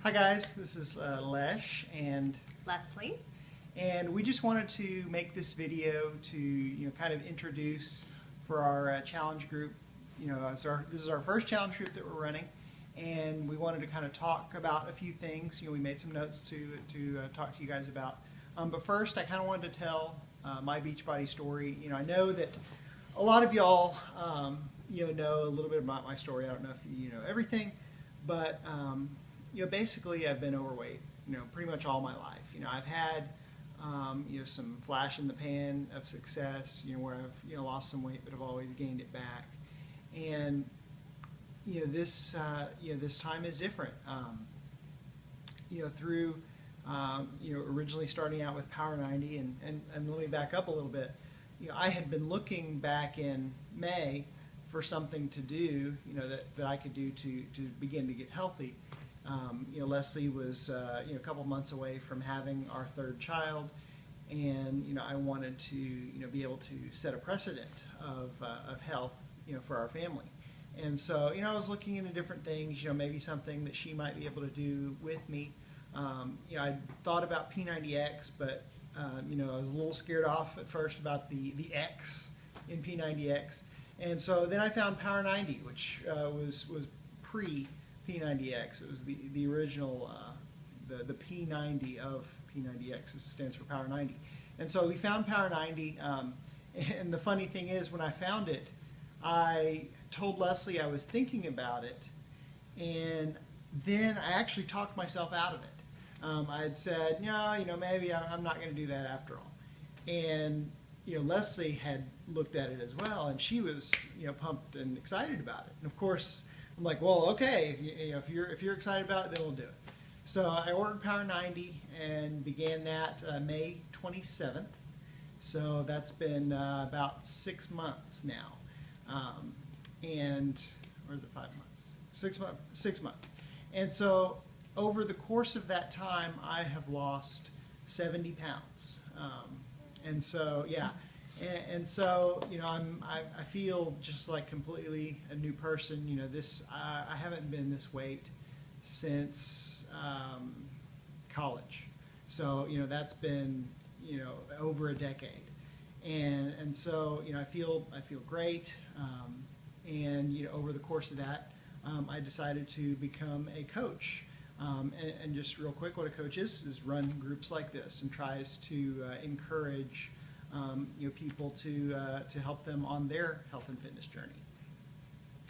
Hi guys, this is Lesh and Leslie. we just wanted to make this video to kind of introduce for our challenge group. This is our first challenge group that we're running, and we wanted to kind of talk about a few things. We made some notes to talk to you guys about. But first, I kind of wanted to tell my Beachbody story. I know that a lot of y'all know a little bit about my story. I don't know if you know everything, but basically I've been overweight, pretty much all my life. I've had, some flash in the pan of success, where I've, lost some weight, but I've always gained it back. And, this time is different. Through, originally starting out with Power 90, and let me back up a little bit. I had been looking back in May for something to do, that I could do to begin to get healthy. Leslie was a couple months away from having our third child, and I wanted to be able to set a precedent of health for our family. And so I was looking into different things, maybe something that she might be able to do with me. I thought about P90X, but I was a little scared off at first about the X in P90X. And so then I found Power 90, which was pre P90X. It was the original, the P90 of P90X. This stands for Power 90. And so we found Power 90, and the funny thing is, when I found it, I told Leslie I was thinking about it, and then I actually talked myself out of it. I had said, no, maybe I'm not going to do that after all. And Leslie had looked at it as well, and she was pumped and excited about it. And of course, I'm like, well, okay, if you're excited about it, then we'll do it. So I ordered Power 90 and began that May 27th. So that's been about 6 months now. And, or is it 5 months? 6 months. 6 months. And so over the course of that time, I have lost 70 pounds. And so, yeah. And so, I feel just like completely a new person. I haven't been this weight since college. So, that's been, over a decade. And so, I feel great. And, over the course of that, I decided to become a coach. And just real quick, what a coach is run groups like this and tries to encourage people to help them on their health and fitness journey.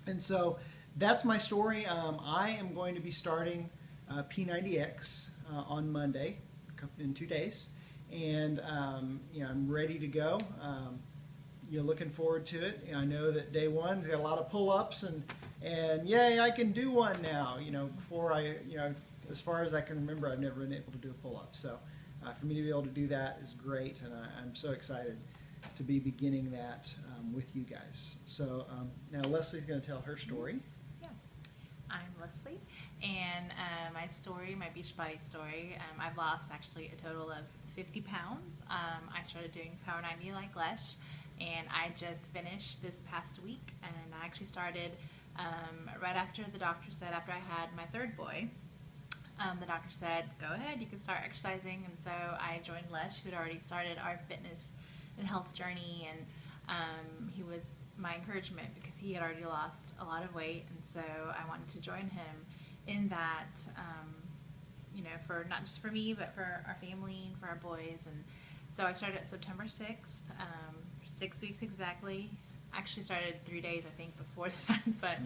And so that's my story. I am going to be starting P90X on Monday in 2 days, and I'm ready to go. Looking forward to it. I know that day one's got a lot of pull-ups, and yay, I can do one now. Before as far as I can remember, I've never been able to do a pull-up. So for me to be able to do that is great, and I'm so excited to be beginning that with you guys. So now Leslie's going to tell her story. Yeah, I'm Leslie, and my story, my Beachbody story, I've lost actually a total of 50 pounds. I started doing Power 90 like Lesh, and I just finished this past week, and I actually started right after the doctor said, after I had my third boy, the doctor said, go ahead, you can start exercising. And so I joined Lesh, who had already started our fitness and health journey, and he was my encouragement because he had already lost a lot of weight, and so I wanted to join him in that, for not just for me, but for our family and for our boys. And so I started September 6th, 6 weeks exactly. Actually started 3 days, I think, before that, but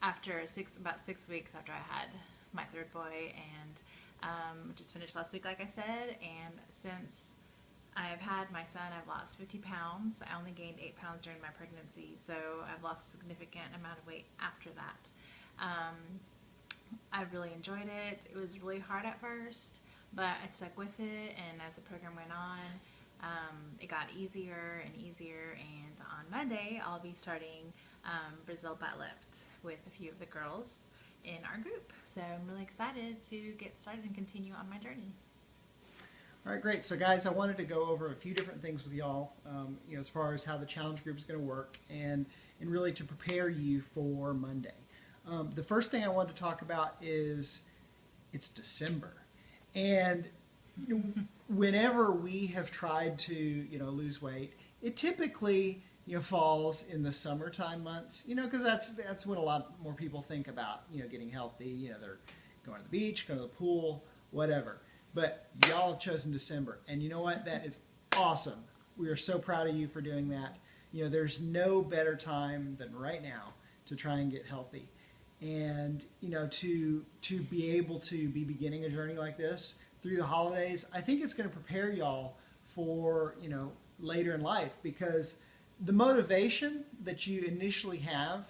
after about 6 weeks after I had my third boy, and just finished last week, like I said. And since I've had my son, I've lost 50 pounds. I only gained 8 pounds during my pregnancy, so I've lost a significant amount of weight after that. I really enjoyed it. It was really hard at first, but I stuck with it, and as the program went on, it got easier and easier. And on Monday, I'll be starting Brazil butt lift with a few of the girls in our group. So I'm really excited to get started and continue on my journey. All right, great. So guys, I wanted to go over a few different things with y'all, as far as how the challenge group is going to work, and really to prepare you for Monday. The first thing I wanted to talk about is it's December. And whenever we have tried to, lose weight, it typically, falls in the summertime months, because that's when a lot more people think about, getting healthy. They're going to the beach, going to the pool, whatever. But y'all have chosen December. And you know what? That is awesome. We are so proud of you for doing that. There's no better time than right now to try and get healthy. And, to be able to be beginning a journey like this through the holidays, I think it's going to prepare y'all for, later in life, because the motivation that you initially have,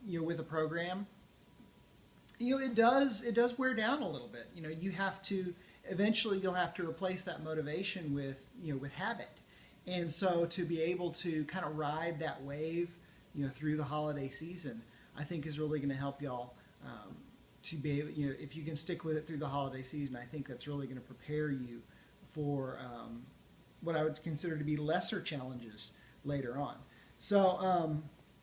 with a program, it does wear down a little bit. You have to, eventually you'll have to replace that motivation with, with habit. And so to be able to kind of ride that wave, through the holiday season, I think is really going to help y'all to be able, if you can stick with it through the holiday season, I think that's really going to prepare you for what I would consider to be lesser challenges later on. So,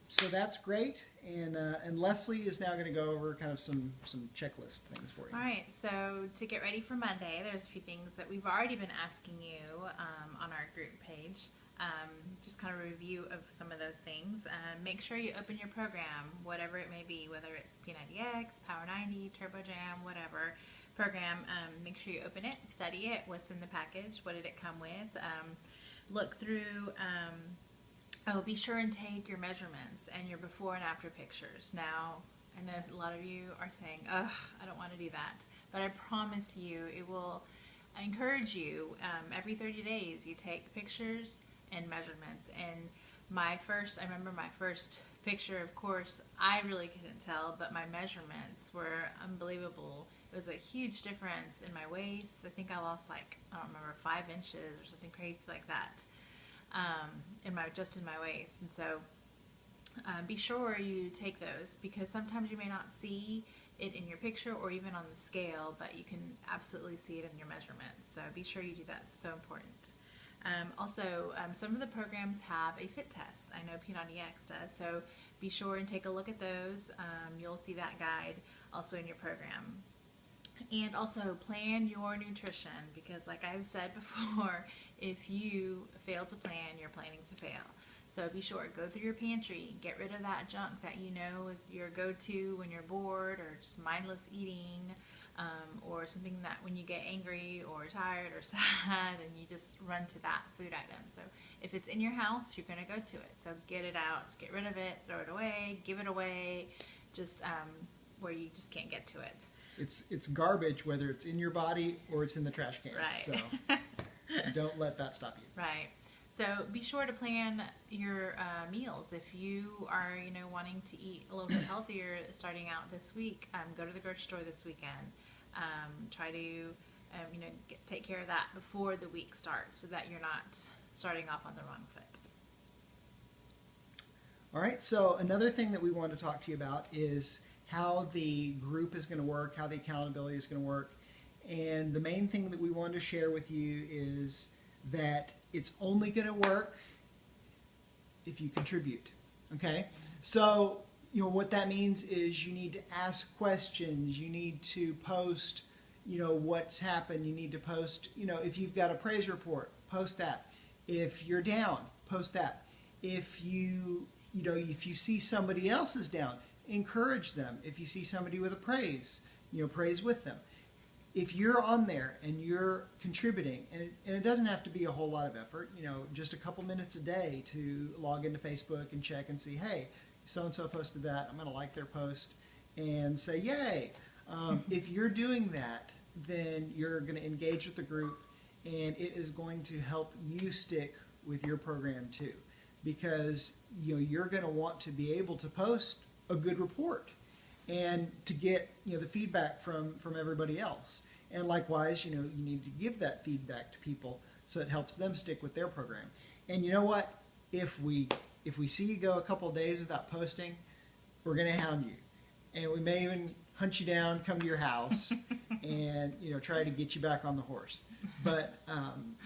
so that's great, and Leslie is now going to go over kind of some checklist things for you. All right, so to get ready for Monday, there's a few things that we've already been asking you on our group page. Just kind of a review of some of those things. Make sure you open your program, whatever it may be, whether it's P90X, Power 90, Turbo Jam, whatever program. Make sure you open it, study it, what's in the package, what did it come with. Look through, be sure and take your measurements and your before and after pictures. Now, I know a lot of you are saying, ugh, I don't want to do that, but I promise you it will. I encourage you, every 30 days you take pictures and measurements. And I remember my first picture, of course, I really couldn't tell, but my measurements were unbelievable. It was a huge difference in my waist. I think I lost I don't remember, 5 inches or something crazy like that, just in my waist. And so be sure you take those, because sometimes you may not see it in your picture or even on the scale, but you can absolutely see it in your measurements. So be sure you do that. It's so important. Also, some of the programs have a fit test. I know P90X does, so be sure and take a look at those. You'll see that guide also in your program. And also plan your nutrition, because like I've said before, if you fail to plan, you're planning to fail. So be sure, go through your pantry, get rid of that junk that you know is your go-to when you're bored or just mindless eating, or something that when you get angry or tired or sad and you just run to that food item. So if it's in your house, you're going to go to it. So get it out, get rid of it, throw it away, give it away, just where you just can't get to it. It's garbage, whether it's in your body or it's in the trash can. Right. So don't let that stop you. Right. So be sure to plan your meals. If you are, wanting to eat a little bit healthier starting out this week, go to the grocery store this weekend. Try to, take care of that before the week starts, so that you're not starting off on the wrong foot. All right. So another thing that we want to talk to you about is how the group is going to work, how the accountability is going to work. And the main thing that we want to share with you is that it's only going to work if you contribute, okay? So, what that means is you need to ask questions, you need to post, what's happened, you need to post, if you've got a praise report, post that. If you're down, post that. If you see somebody else is down, encourage them. If you see somebody with a praise, praise with them. If you're on there and you're contributing, and it doesn't have to be a whole lot of effort, just a couple minutes a day to log into Facebook and check and see, hey, so-and-so posted that, I'm going to like their post and say, yay. If you're doing that, then you're going to engage with the group, and it is going to help you stick with your program too, because you're going to want to be able to post a good report and to get the feedback from everybody else. And likewise, you need to give that feedback to people so it helps them stick with their program. And you know what? If we see you go a couple of days without posting, we're going to hound you, and we may even hunt you down, come to your house, and try to get you back on the horse. But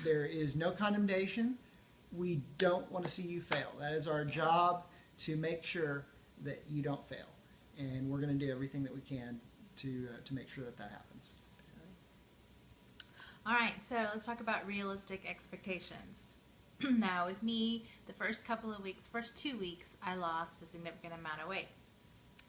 there is no condemnation. We don't want to see you fail. That is our job, to make sure that you don't fail. and we're going to do everything that we can to make sure that happens. All right, so let's talk about realistic expectations. Now, with me, the first 2 weeks, I lost a significant amount of weight,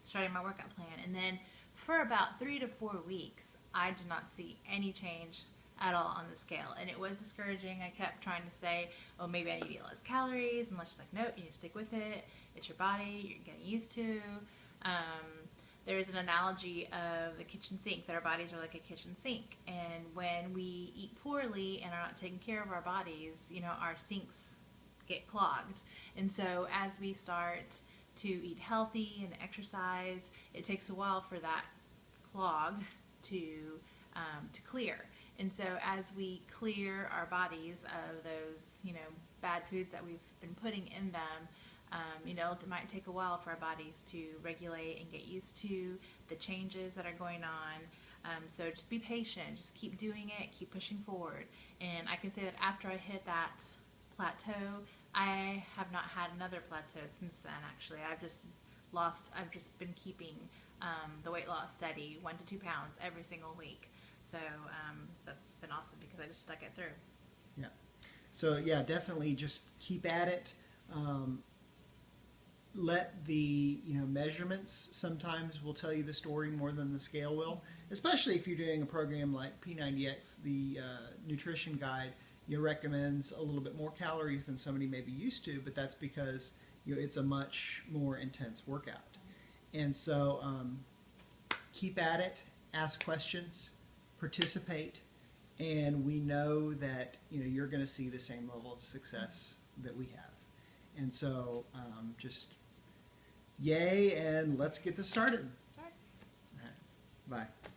starting my workout plan. And then for about 3 to 4 weeks, I did not see any change at all on the scale. And it was discouraging. I kept trying to say, oh, maybe I need to eat less calories. And she's like, nope, you need to stick with it. It's your body. You're getting used to. There's an analogy of the kitchen sink, that our bodies are like a kitchen sink. And when we eat poorly and are not taking care of our bodies, our sinks get clogged. And so as we start to eat healthy and exercise, it takes a while for that clog to clear. And so as we clear our bodies of those, bad foods that we've been putting in them, it might take a while for our bodies to regulate and get used to the changes that are going on. So just be patient, just keep doing it, keep pushing forward. And I can say that after I hit that plateau, I have not had another plateau since then, actually. I've just been keeping the weight loss steady, 1 to 2 pounds every single week. So that's been awesome because I just stuck it through. Yeah. So yeah, definitely just keep at it. Let the measurements sometimes will tell you the story more than the scale will, especially if you're doing a program like P90X. The nutrition guide recommends a little bit more calories than somebody may be used to, but that's because it's a much more intense workout. And so keep at it, ask questions, participate, and we know that you're going to see the same level of success that we have. And so just yay, and let's get this started. Start. All right. Bye.